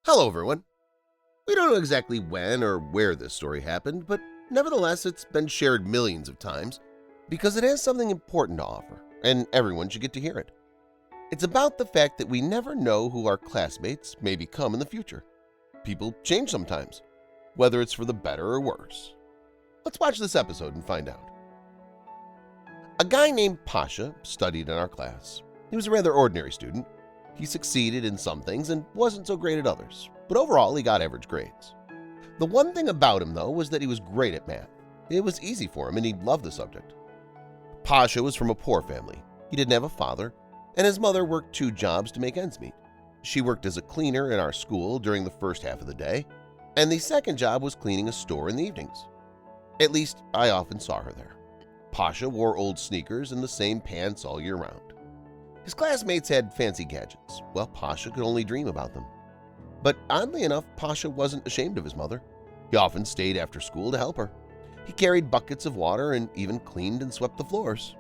Hello, everyone. We don't know exactly when or where this story happened, but nevertheless, it's been shared millions of times because it has something important to offer, and everyone should get to hear it. It's about the fact that we never know who our classmates may become in the future. People change sometimes, whether it's for the better or worse. Let's watch this episode and find out. A guy named Pasha studied in our class. He was a rather ordinary student. He succeeded in some things and wasn't so great at others, but overall he got average grades. The one thing about him, though, was that he was great at math. It was easy for him and he loved the subject. Pasha was from a poor family. He didn't have a father, and his mother worked 2 jobs to make ends meet. She worked as a cleaner in our school during the first half of the day, and the second job was cleaning a store in the evenings. At least, I often saw her there. Pasha wore old sneakers and the same pants all year round. His classmates had fancy gadgets. Well, Pasha could only dream about them. But oddly enough, Pasha wasn't ashamed of his mother. He often stayed after school to help her. He carried buckets of water and even cleaned and swept the floors.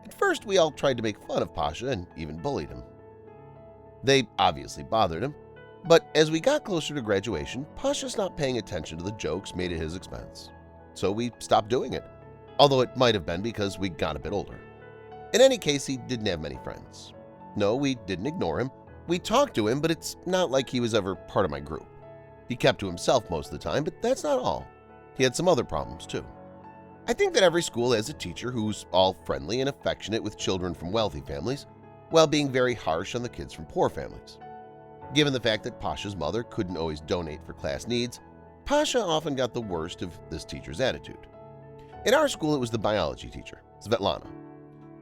At first, we all tried to make fun of Pasha and even bullied him. They obviously bothered him, but as we got closer to graduation, Pasha stopped paying attention to the jokes made at his expense. So we stopped doing it, although it might have been because we got a bit older. In any case, he didn't have many friends. No, we didn't ignore him. We talked to him, but it's not like he was ever part of my group. He kept to himself most of the time, but that's not all. He had some other problems, too. I think that every school has a teacher who's all friendly and affectionate with children from wealthy families, while being very harsh on the kids from poor families. Given the fact that Pasha's mother couldn't always donate for class needs, Pasha often got the worst of this teacher's attitude. In our school, it was the biology teacher, Svetlana.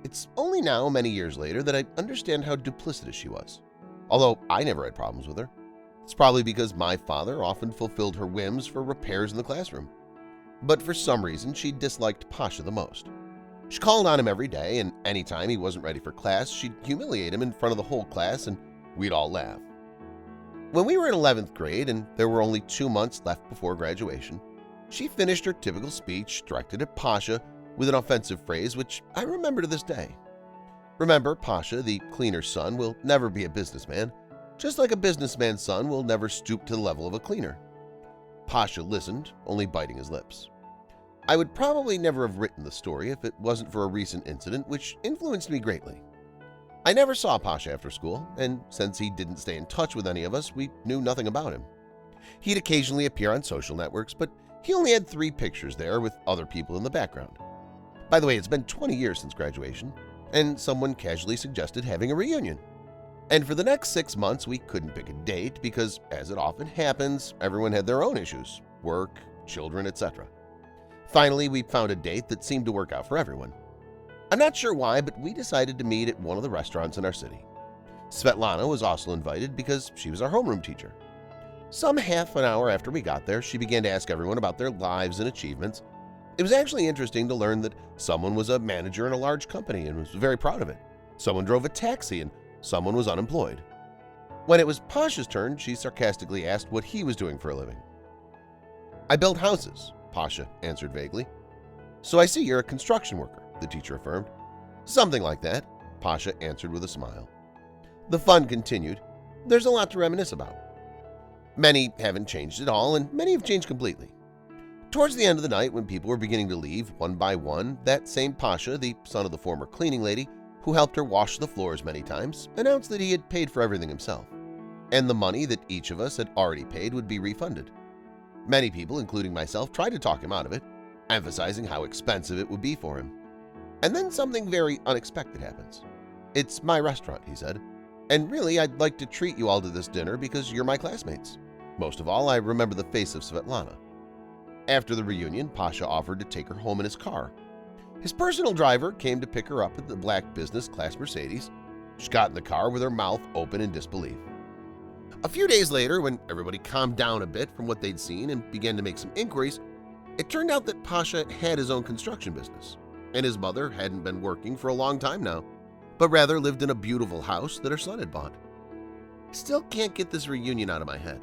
It's only now, many years later, that I understand how duplicitous she was. Although I never had problems with her. It's probably because my father often fulfilled her whims for repairs in the classroom. But for some reason, she disliked Pasha the most. She called on him every day, and anytime he wasn't ready for class, she'd humiliate him in front of the whole class, and we'd all laugh. When we were in 11th grade and there were only 2 months left before graduation, she finished her typical speech directed at Pasha with an offensive phrase which I remember to this day. Remember, Pasha, the cleaner's son, will never be a businessman, just like a businessman's son will never stoop to the level of a cleaner. Pasha listened, only biting his lips. I would probably never have written the story if it wasn't for a recent incident which influenced me greatly. I never saw Pasha after school, and since he didn't stay in touch with any of us, we knew nothing about him. He'd occasionally appear on social networks, but he only had 3 pictures there with other people in the background. By the way, it's been 20 years since graduation, and someone casually suggested having a reunion. And for the next 6 months, we couldn't pick a date because, as it often happens, everyone had their own issues – work, children, etc. Finally, we found a date that seemed to work out for everyone. I'm not sure why, but we decided to meet at one of the restaurants in our city. Svetlana was also invited because she was our homeroom teacher. Some half an hour after we got there, she began to ask everyone about their lives and achievements. It was actually interesting to learn that someone was a manager in a large company and was very proud of it. Someone drove a taxi and someone was unemployed. When it was Pasha's turn, she sarcastically asked what he was doing for a living. "I build houses," Pasha answered vaguely. "So I see you're a construction worker," the teacher affirmed. "Something like that," Pasha answered with a smile. The fun continued. There's a lot to reminisce about. Many haven't changed at all, and many have changed completely. Towards the end of the night, when people were beginning to leave one by one, that same Pasha, the son of the former cleaning lady, who helped her wash the floors many times, announced that he had paid for everything himself, and the money that each of us had already paid would be refunded. Many people, including myself, tried to talk him out of it, emphasizing how expensive it would be for him. And then something very unexpected happens. "It's my restaurant," he said, "and really I'd like to treat you all to this dinner because you're my classmates." Most of all, I remember the face of Svetlana. After the reunion, Pasha offered to take her home in his car. His personal driver came to pick her up at the black business class Mercedes. She got in the car with her mouth open in disbelief. A few days later, when everybody calmed down a bit from what they'd seen and began to make some inquiries, it turned out that Pasha had his own construction business, and his mother hadn't been working for a long time now, but rather lived in a beautiful house that her son had bought. I still can't get this reunion out of my head.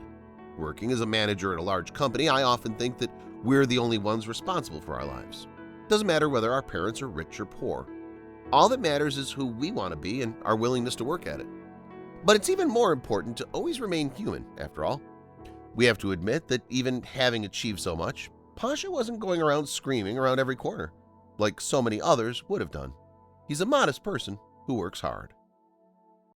Working as a manager at a large company, I often think that we're the only ones responsible for our lives. Doesn't matter whether our parents are rich or poor. All that matters is who we want to be and our willingness to work at it. But it's even more important to always remain human, after all. We have to admit that even having achieved so much, Pasha wasn't going around screaming around every corner, like so many others would have done. He's a modest person who works hard.